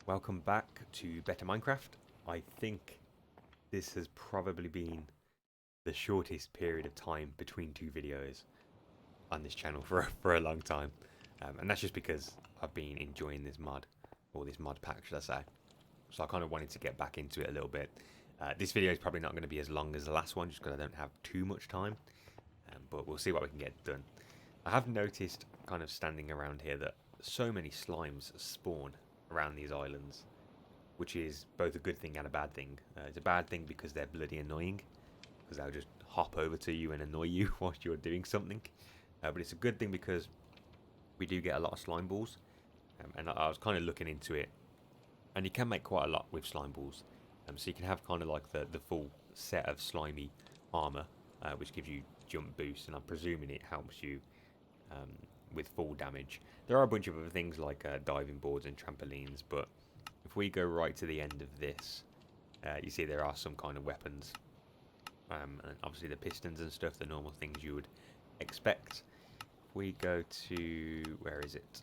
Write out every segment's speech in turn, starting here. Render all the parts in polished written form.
Welcome back to Better Minecraft. I think this has probably been the shortest period of time between two videos on this channel for a long time. And that's just because I've been enjoying this mod, or this mod pack should I say. So I kind of wanted to get back into it a little bit. This video is probably not going to be as long as the last one just because I don't have too much time. But we'll see what we can get done. I have noticed kind of standing around here that so many slimes spawn around these islands, which is both a good thing and a bad thing. It's a bad thing because they're bloody annoying, because they'll just hop over to you and annoy you whilst you're doing something. But it's a good thing because we do get a lot of slime balls, and I was kind of looking into it, and you can make quite a lot with slime balls. So you can have kind of like the full set of slimy armor, which gives you jump boost, and I'm presuming it helps you with fall damage. There are a bunch of other things like diving boards and trampolines, but if we go right to the end of this, you see there are some kind of weapons, and obviously the pistons and stuff, the normal things you would expect. If we go to, where is it?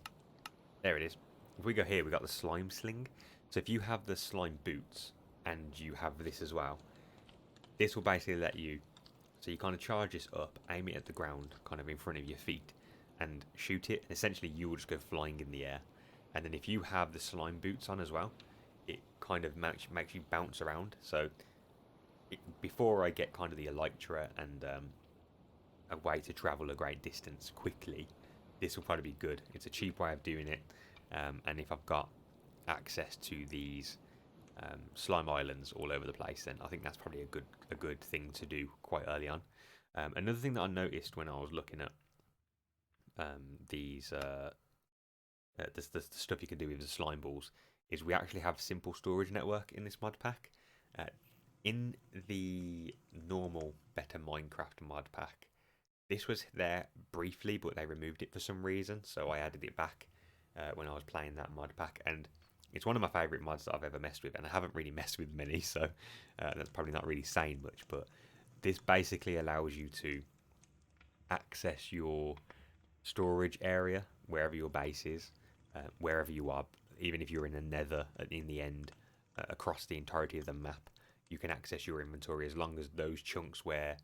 There it is. If we go here, we got the slime sling. So if you have the slime boots and you have this as well, this will basically let you, so you kind of charge this up, aim it at the ground, kind of in front of your feet, and shoot it. And essentially, you will just go flying in the air. And then if you have the slime boots on as well, it kind of makes you bounce around. So before I get kind of the elytra and a way to travel a great distance quickly, this will probably be good. It's a cheap way of doing it. And if I've got access to these slime islands all over the place, then I think that's probably a good thing to do quite early on. Another thing that I noticed when I was looking at the stuff you can do with the slime balls is we actually have simple storage network in this mod pack. In the normal Better Minecraft mod pack, this was there briefly, but they removed it for some reason, so I added it back when I was playing that mod pack, and it's one of my favourite mods that I've ever messed with, and I haven't really messed with many, so that's probably not really saying much, but this basically allows you to access your storage area wherever your base is, wherever you are, even if you're in a nether in the end, across the entirety of the map, you can access your inventory as long as those chunks where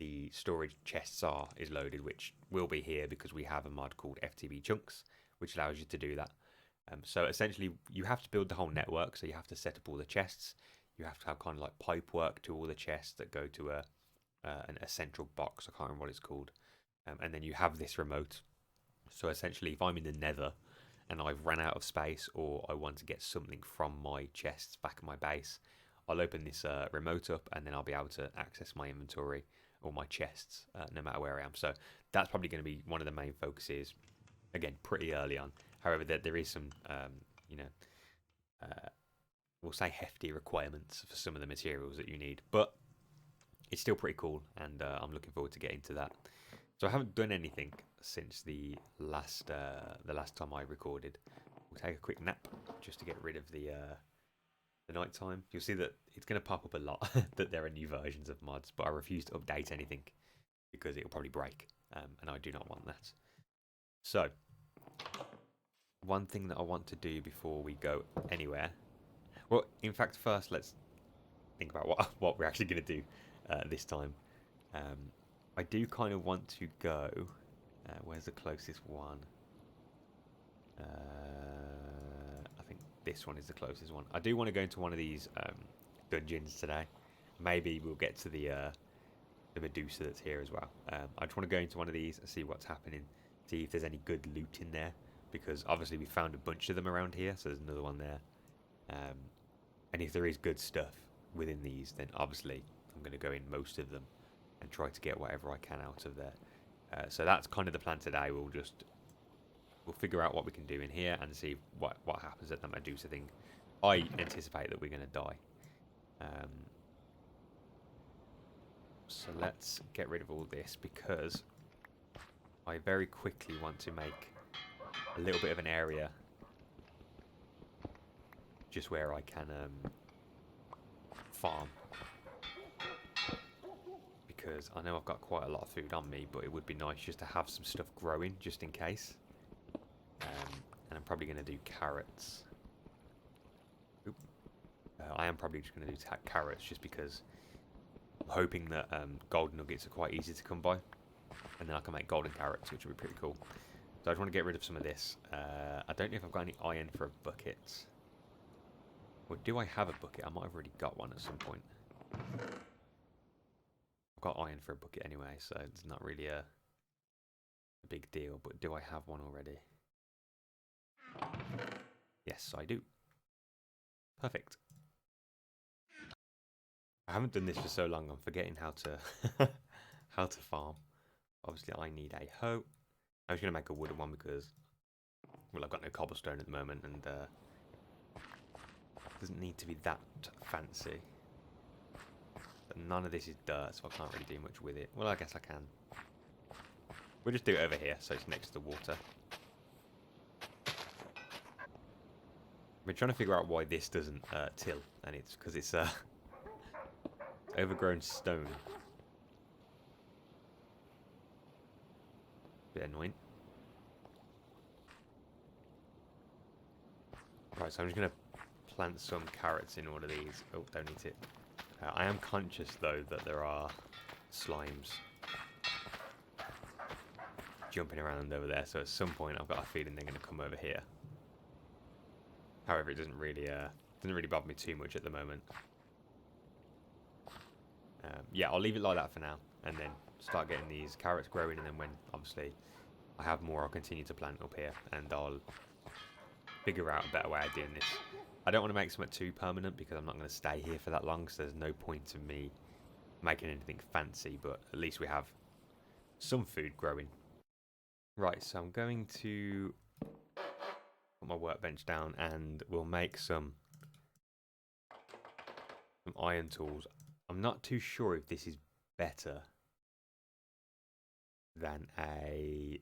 the storage chests are is loaded, which will be here because we have a mod called FTB chunks, which allows you to do that. So essentially, you have to build the whole network. So you have to set up all the chests. You have to have kind of like pipe work to all the chests that go to a central box. I can't remember what it's called. And then you have this remote. So essentially, if I'm in the nether and I've run out of space, or I want to get something from my chests back at my base, I'll open this remote up, and then I'll be able to access my inventory or my chests no matter where I am. So that's probably going to be one of the main focuses. Again, pretty early on. However, there is some, we'll say hefty requirements for some of the materials that you need. But it's still pretty cool, and I'm looking forward to getting to that. So I haven't done anything since the last time I recorded. We'll take a quick nap just to get rid of the night time. You'll see that it's going to pop up a lot that there are new versions of mods, but I refuse to update anything because it'll probably break, and I do not want that. So one thing that I want to do before we go anywhere, well, in fact, first let's think about what we're actually going to do this time. I do kind of want to go. Where's the closest one? I think this one is the closest one. I do want to go into one of these dungeons today. Maybe we'll get to the Medusa that's here as well. I just want to go into one of these and see what's happening. See if there's any good loot in there, because obviously we found a bunch of them around here, so there's another one there. And if there is good stuff within these, then obviously I'm going to go in most of them and try to get whatever I can out of there. So that's kind of the plan today. We'll figure out what we can do in here and see what happens at the Medusa thing. I anticipate that we're going to die. So let's get rid of all this, because I very quickly want to make a little bit of an area just where I can farm, because I know I've got quite a lot of food on me, but it would be nice just to have some stuff growing just in case. And I'm probably going to do carrots I am probably just going to do carrots just because I'm hoping that golden nuggets are quite easy to come by. And then I can make golden carrots, which would be pretty cool. So I just want to get rid of some of this. I don't know if I've got any iron for a bucket. Or do I have a bucket? I might have already got one at some point. I've got iron for a bucket anyway, so it's not really a big deal. But do I have one already? Yes, I do. Perfect. I haven't done this for so long, I'm forgetting how to how to farm. Obviously, I need a hoe. I was going to make a wooden one because, well, I've got no cobblestone at the moment, and it doesn't need to be that fancy. But none of this is dirt, so I can't really do much with it. Well, I guess I can. We'll just do it over here, so it's next to the water. We're trying to figure out why this doesn't till, and it's because it's overgrown stone. Bit annoying. Right, so I'm just going to plant some carrots in one of these. Oh, don't eat it. I am conscious, though, that there are slimes jumping around over there, so at some point I've got a feeling they're going to come over here. However, it doesn't really bother me too much at the moment. Yeah, I'll leave it like that for now, and then start getting these carrots growing, and then when, obviously, I have more, I'll continue to plant up here, and I'll figure out a better way of doing this. I don't want to make something too permanent, because I'm not going to stay here for that long, so there's no point in me making anything fancy, but at least we have some food growing. Right, so I'm going to put my workbench down, and we'll make some iron tools. I'm not too sure if this is better than a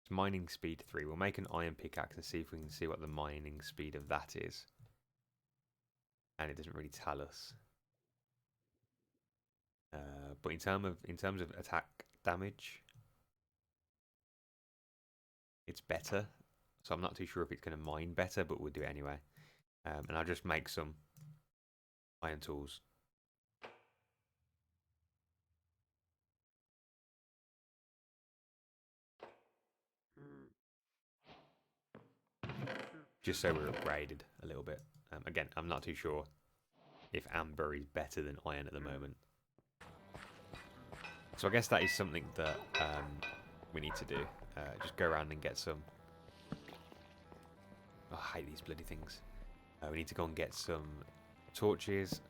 mining speed 3. We'll make an iron pickaxe and see if we can see what the mining speed of that is. And it doesn't really tell us. But in terms of attack damage, it's better. So I'm not too sure if it's going to mine better, but we'll do it anyway. And I'll just make some iron tools. Just so we're upgraded a little bit. Again, I'm not too sure if amber is better than iron at the moment. So I guess that is something that we need to do. Just go around and get some... Oh, I hate these bloody things. We need to go and get some torches.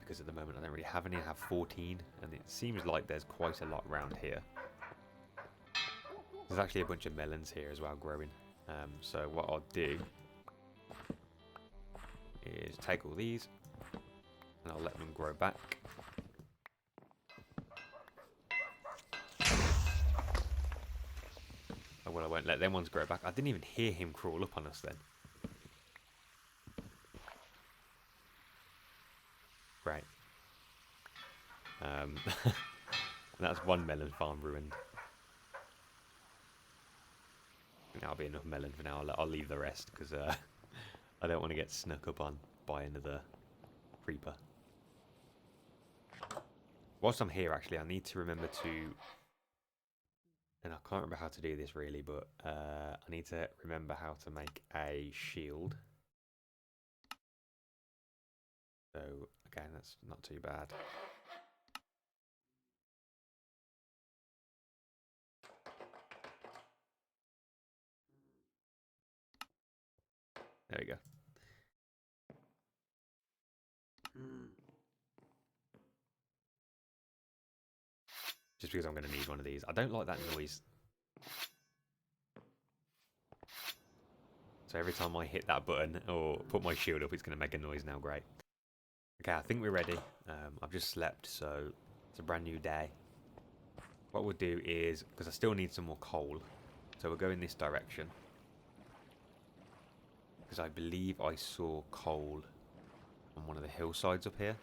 Because at the moment I don't really have any. I have 14. And it seems like there's quite a lot around here. There's actually a bunch of melons here as well growing. So what I'll do is take all these and I'll let them grow back. Oh, well, I won't let them ones grow back. I didn't even hear him crawl up on us then. Great. That's one melon farm ruined. That'll be enough melon for now. I'll leave the rest because I don't want to get snuck up on by another creeper. Whilst I'm here, actually, I need to remember to... And I can't remember how to do this really, but I need to remember how to make a shield. So, again, that's not too bad. There we go. Just because I'm going to need one of these. I don't like that noise. So every time I hit that button or put my shield up, it's going to make a noise now. Great. Okay, I think we're ready. I've just slept, so it's a brand new day. What we'll do is, because I still need some more coal, so we'll go in this direction. Because I believe I saw coal on one of the hillsides up here.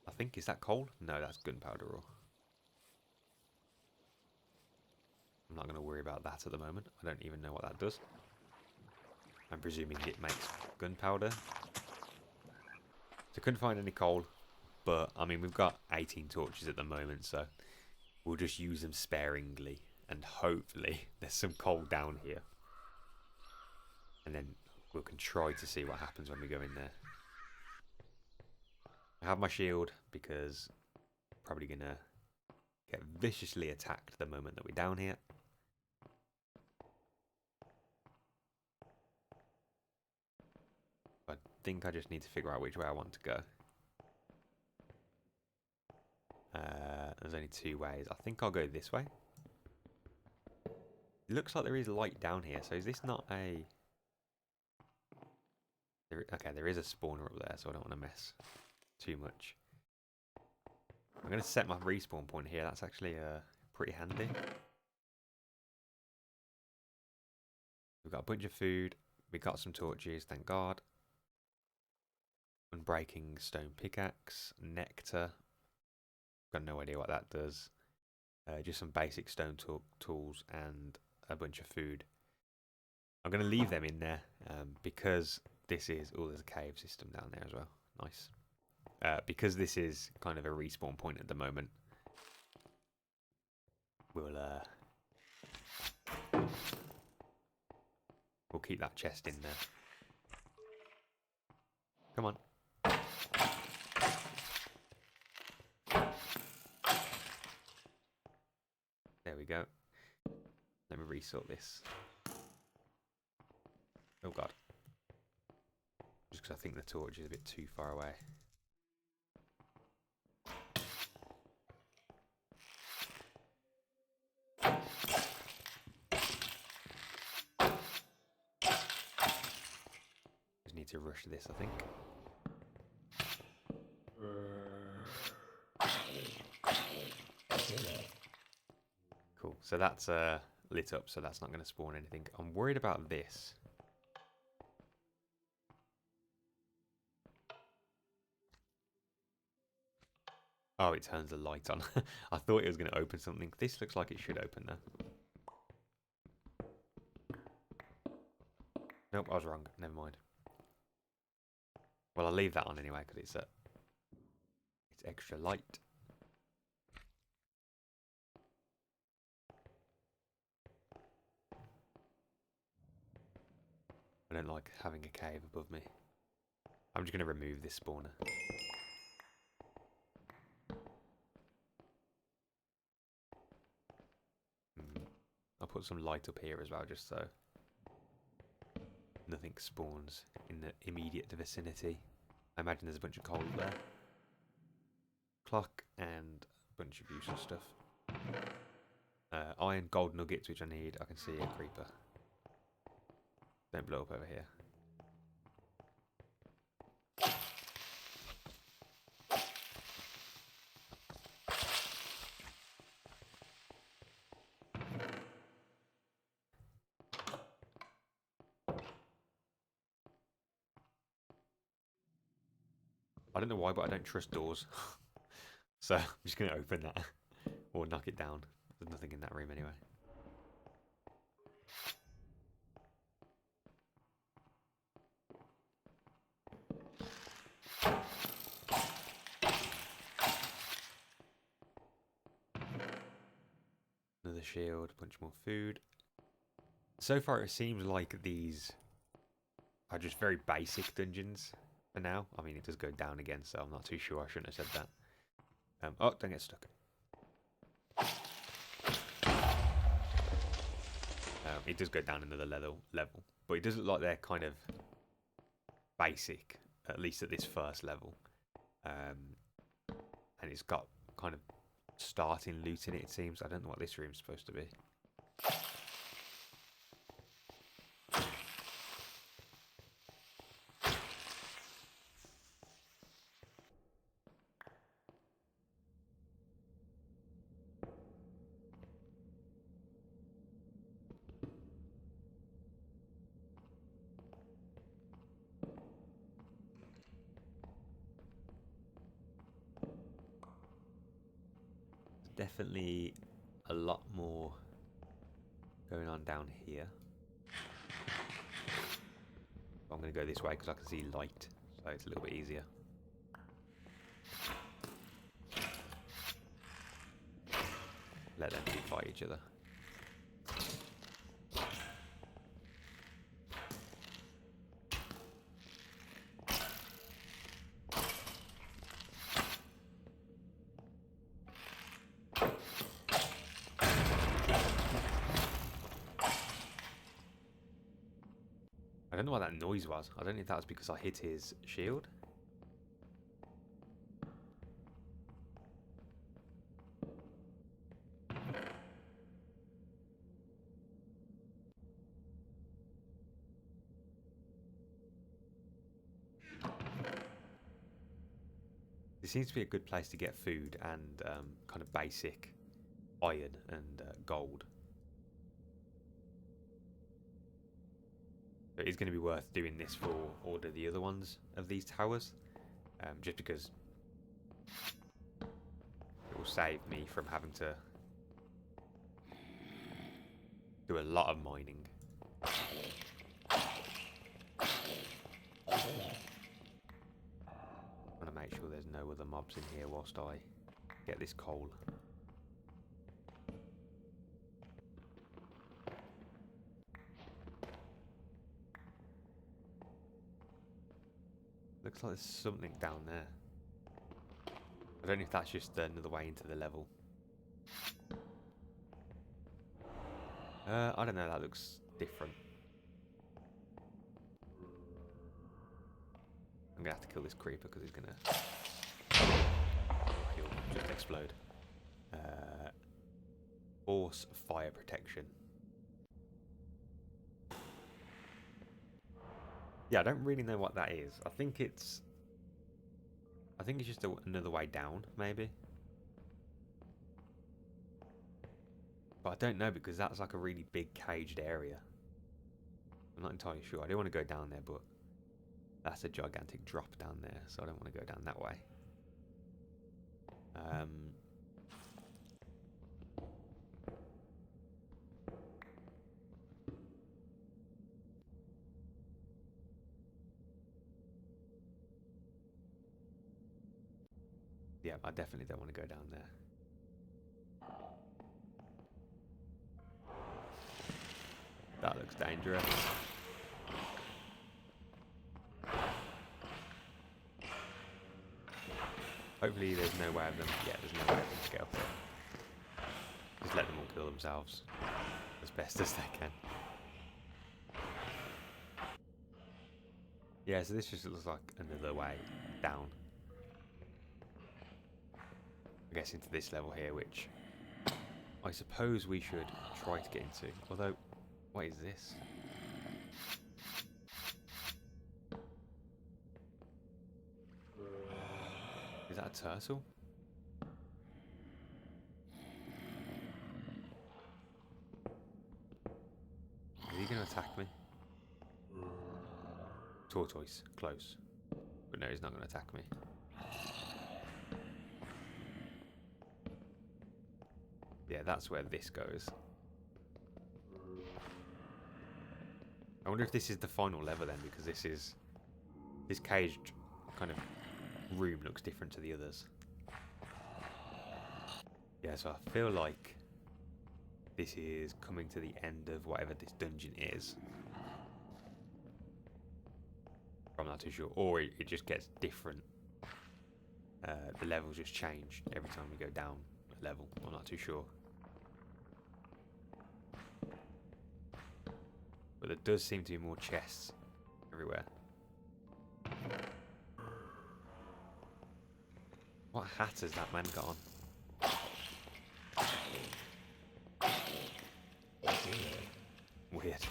I think, is that coal? No, that's gunpowder ore. I'm not going to worry about that at the moment. I don't even know what that does. I'm presuming it makes gunpowder. So couldn't find any coal, but I mean we've got 18 torches at the moment, so we'll just use them sparingly, and hopefully there's some coal down here, and then we can try to see what happens when we go in there. I have my shield because I'm probably gonna get viciously attacked the moment that we're down here. I think I just need to figure out which way I want to go. There's only two ways. I think I'll go this way. It looks like there is light down here, so is this not a... Okay, there is a spawner up there, so I don't want to mess too much. I'm going to set my respawn point here. That's actually pretty handy. We've got a bunch of food. We got some torches, thank God. Unbreaking stone pickaxe, nectar. Got no idea what that does. Just some basic stone tools and a bunch of food. I'm going to leave them in there because this is... Oh, there's a cave system down there as well. Nice. Because this is kind of a respawn point at the moment, we'll keep that chest in there. Come on. There we go. Let me resort this. Oh God. Just because I think the torch is a bit too far away. Just need to rush this, I think. Cool. So that's lit up, so that's not going to spawn anything. I'm worried about this. Oh, it turns the light on. I thought it was going to open something. This looks like it should open now. Nope, I was wrong. Never mind. Well, I'll leave that on anyway because it's extra light. I don't like having a cave above me. I'm just going to remove this spawner. I'll put some light up here as well, just so nothing spawns in the immediate vicinity. I imagine there's a bunch of coal there. Clock and a bunch of useful stuff. Iron, gold nuggets, which I need. I can see a creeper. Don't blow up over here. I don't know why, but I don't trust doors. So I'm just going to open that. Or knock it down. There's nothing in that room anyway. Another shield, a bunch more food. So far it seems like these are just very basic dungeons for now. I mean, it does go down again, so I'm not too sure. I shouldn't have said that. Oh, don't get stuck. It does go down another level, but it does look like they're kind of basic, at least at this first level. And it's got kind of starting loot in it, it seems. I don't know what this room's supposed to be. Definitely a lot more Going on down here. I'm going to go this way because I can see light, so it's a little bit easier. Let them two fight each other. I don't know what that noise was. I don't know if that was because I hit his shield. This seems to be a good place to get food and kind of basic iron and gold. So it is going to be worth doing this for all of the other ones of these towers, just because it will save me from having to do a lot of mining. I want to make sure there's no other mobs in here whilst I get this coal. Looks like there's something down there. I don't know if that's just another way into the level. I don't know, that looks different. I'm gonna have to kill this creeper because he's gonna... he'll just explode. Force fire protection. Yeah, I don't really know what that is. I think it's just another way down, maybe. But I don't know because that's like a really big caged area. I'm not entirely sure. I do want to go down there, but that's a gigantic drop down there, so I don't want to go down that way. Yeah, I definitely don't want to go down there. That looks dangerous. Hopefully there's no way of them... Yeah, there's no way of them to get up there. Just let them all kill themselves as best as they can. Yeah, so this just looks like another way down. I guess into this level here, which I suppose we should try to get into. Although, what is this? Is that a turtle? Is he going to attack me? Tortoise, close. But no, he's not going to attack me. Yeah, that's where this goes. I wonder if this is the final level then, because this caged kind of room looks different to the others. Yeah, so I feel like this is coming to the end of whatever this dungeon is. I'm not too sure. Or it just gets different. The levels just change every time we go down a level. I'm not too sure. But there does seem to be more chests everywhere. What hat has that man got on? Weird.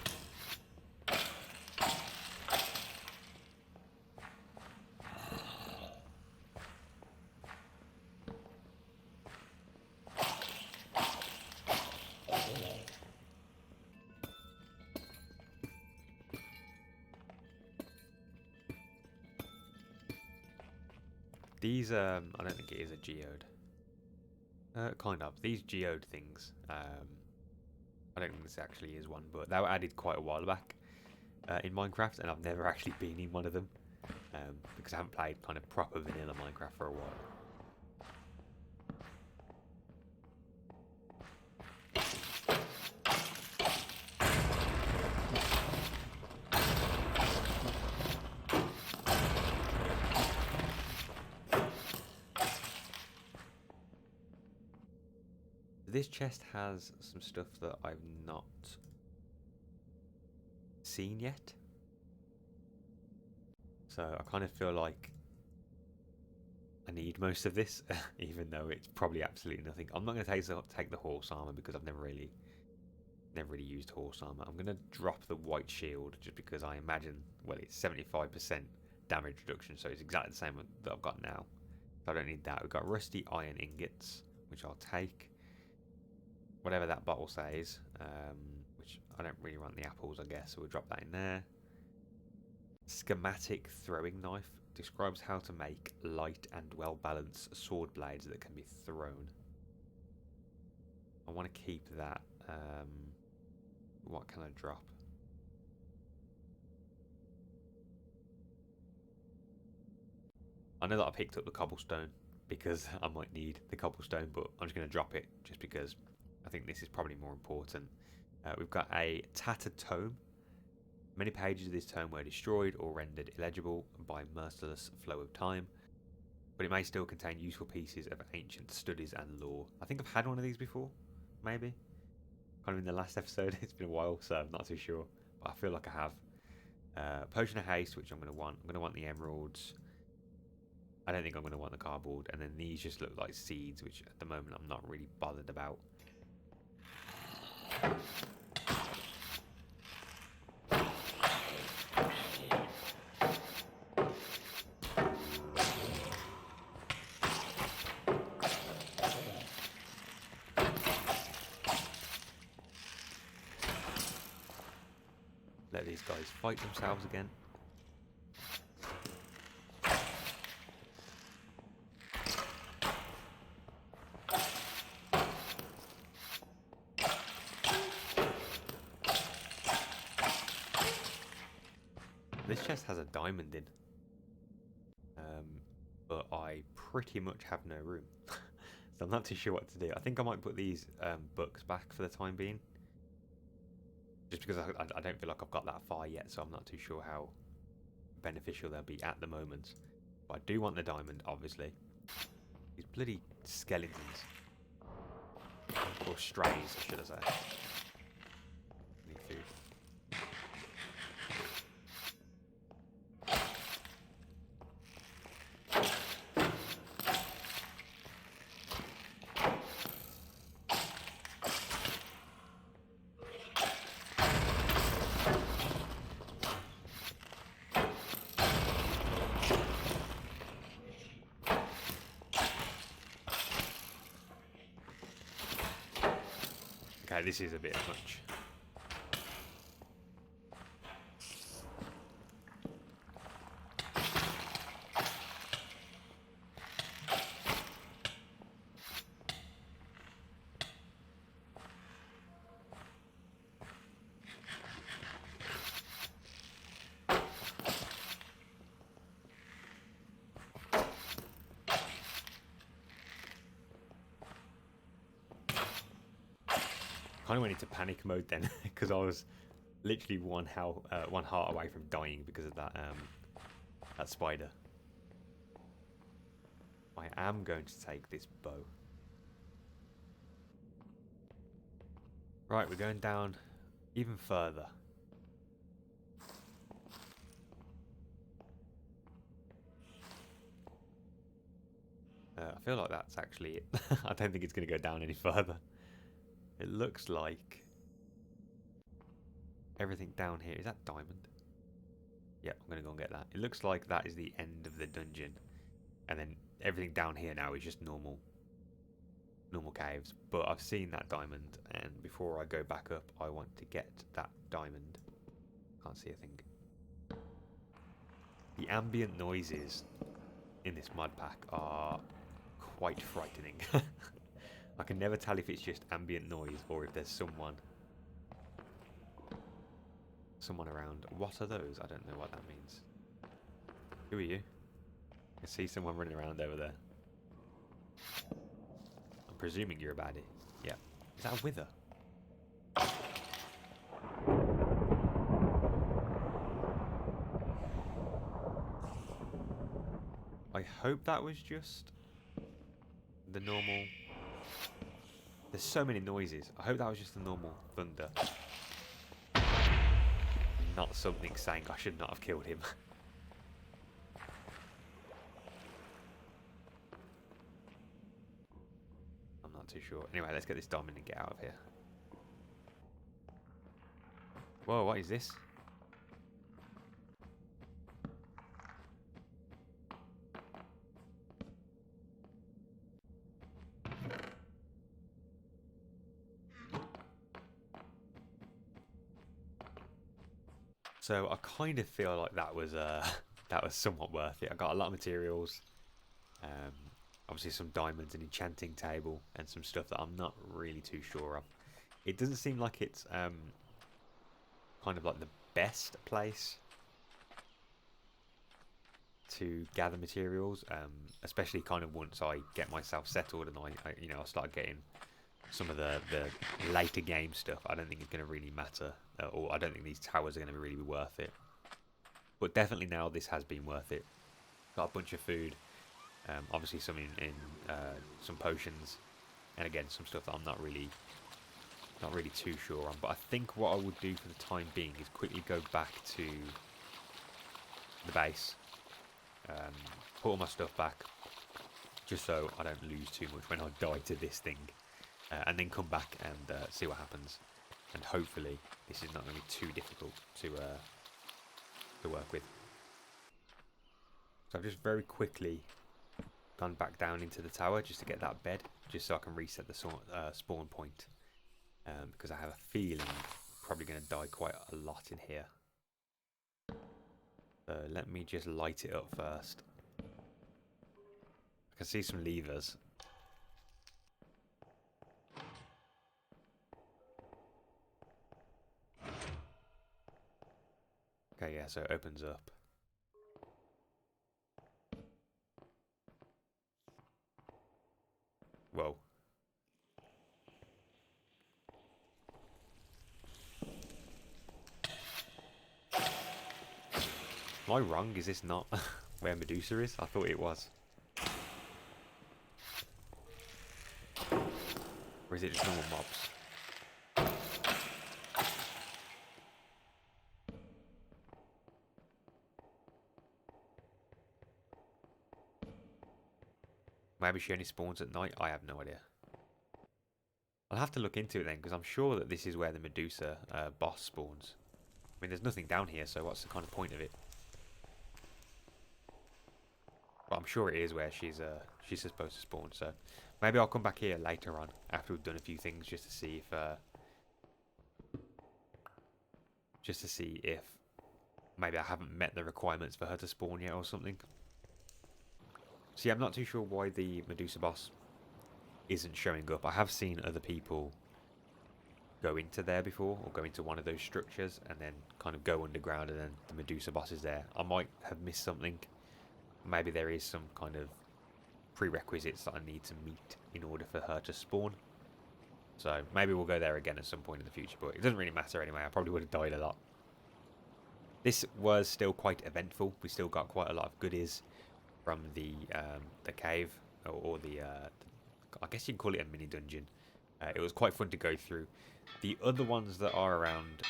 These, I don't think it is a geode. Kind of. These geode things, I don't think this actually is one, but they were added quite a while back in Minecraft, and I've never actually been in one of them because I haven't played kind of proper vanilla Minecraft for a while. This chest has some stuff that I've not seen yet. So I kind of feel like I need most of this, even though it's probably absolutely nothing. I'm not going to take the horse armor because I've never really used horse armor. I'm going to drop the white shield just because I imagine, well, it's 75% damage reduction, so it's exactly the same that I've got now. So I don't need that. We've got rusty iron ingots, which I'll take. Whatever that bottle says, which I don't really want the apples, I guess, so we'll drop that in there. Schematic throwing knife describes how to make light and well-balanced sword blades that can be thrown. I want to keep that. What can I drop? I know that I picked up the cobblestone because I might need the cobblestone, but I'm just going to drop it just because I think this is probably more important. We've got a tattered tome. Many pages of this tome were destroyed or rendered illegible by merciless flow of time, but it may still contain useful pieces of ancient studies and lore. I think I've had one of these before, maybe. Kind of in the last episode. It's been a while, so I'm not too sure, but I feel like I have. Potion of haste, which I'm going to want. I'm going to want the emeralds. I don't think I'm going to want the cardboard. And then these just look like seeds, which at the moment I'm not really bothered about. Let these guys fight themselves again. This chest has a diamond in, but I pretty much have no room, so I'm not too sure what to do. I think I might put these books back for the time being, just because I don't feel like I've got that far yet, so I'm not too sure how beneficial they'll be at the moment. But I do want the diamond, obviously. These bloody skeletons, or strays, should I say? Need food. Okay, this is a bit much. Kind of went into panic mode then because I was literally one heart away from dying because of that that spider. I am going to take this bow. Right, we're going down even further. I feel like that's actually it. I don't think it's going to go down any further. It looks like everything down here. Is that diamond? Yeah, I'm going to go and get that. It looks like that is the end of the dungeon. And then everything down here now is just normal caves. But I've seen that diamond, and before I go back up, I want to get that diamond. Can't see a thing. The ambient noises in this mod pack are quite frightening. I can never tell if it's just ambient noise or if there's someone someone around. What are those? I don't know what that means. Who are you? I see someone running around over there. I'm presuming you're a baddie. Yeah. Is that a wither? I hope that was just the normal... There's so many noises. I hope that was just the normal thunder. Not something saying I should not have killed him. I'm not too sure. Anyway, let's get this diamond and get out of here. Whoa, what is this? So I kind of feel like that was that was somewhat worth it. I got a lot of materials, obviously some diamonds, an enchanting table, and some stuff that I'm not really too sure of. It doesn't seem like it's kind of like the best place to gather materials, especially kind of once I get myself settled and I start getting some of the later game stuff. I don't think it's going to really matter, or I don't think these towers are going to really be worth it. But definitely now this has been worth it. Got a bunch of food, obviously some some potions, and again some stuff that I'm not really too sure on. But I think what I would do for the time being is quickly go back to the base, put all my stuff back, just so I don't lose too much when I die to this thing. And then come back and see what happens. And hopefully this is not going to be too difficult to work with. So I've just very quickly gone back down into the tower just to get that bed, just so I can reset the spawn point. Because I have a feeling I'm probably going to die quite a lot in here. So let me just light it up first. I can see some levers. Okay, yeah, so it opens up. Whoa. Am I wrong? Is this not where Medusa is? I thought it was. Or is it just normal mobs? Maybe she only spawns at night? I have no idea. I'll have to look into it then, because I'm sure that this is where the Medusa boss spawns. I mean, there's nothing down here, so what's the kind of point of it? But I'm sure it is where she's supposed to spawn, so maybe I'll come back here later on, after we've done a few things, just to see if maybe I haven't met the requirements for her to spawn yet or something. See, I'm not too sure why the Medusa boss isn't showing up. I have seen other people go into there before, or go into one of those structures and then kind of go underground, and then the Medusa boss is there. I might have missed something. Maybe there is some kind of prerequisites that I need to meet in order for her to spawn. So maybe we'll go there again at some point in the future, but it doesn't really matter anyway. I probably would have died a lot. This was still quite eventful. We still got quite a lot of goodies from the cave, or the I guess you can call it a mini dungeon. It was quite fun to go through. The other ones that are around,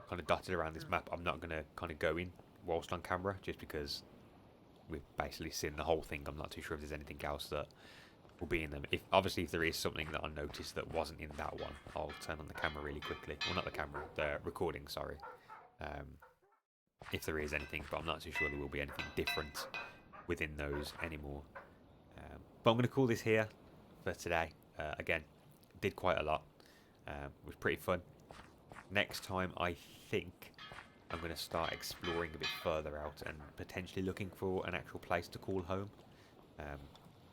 kind of dotted around this map, I'm not going to kind of go in whilst on camera, just because we've basically seen the whole thing. I'm not too sure if there's anything else that will be in them. Obviously if there is something that I noticed that wasn't in that one, I'll turn on the camera really quickly. Well, not the camera, the recording, sorry. If there is anything, but I'm not too sure there will be anything different within those anymore. But I'm going to call this here for today. Again, did quite a lot. It was pretty fun. Next time, I think I'm going to start exploring a bit further out and potentially looking for an actual place to call home.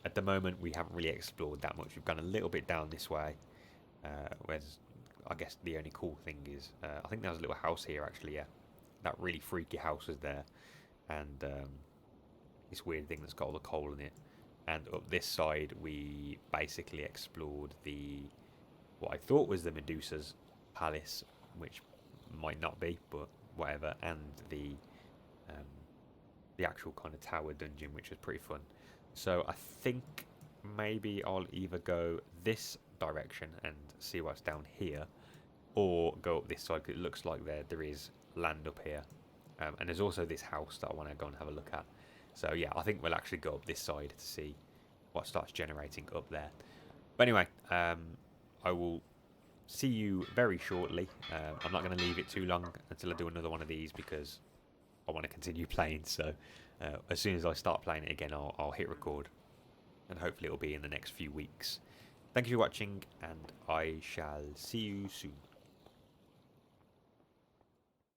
At the moment, we haven't really explored that much. We've gone a little bit down this way, where I guess the only cool thing is, I think there was a little house here actually, yeah. That really freaky house was there. And this weird thing that's got all the coal in it. And up this side, we basically explored what I thought was the Medusa's palace, which might not be, but whatever, and the actual kind of tower dungeon, which was pretty fun. So I think maybe I'll either go this direction and see what's down here, or go up this side, because it looks like there is land up here. And there's also this house that I want to go and have a look at. So yeah, I think we'll actually go up this side to see what starts generating up there. But anyway, I will see you very shortly. I'm not going to leave it too long until I do another one of these, because I want to continue playing. So as soon as I start playing it again, I'll hit record, and hopefully it'll be in the next few weeks. Thank you for watching, and I shall see you soon.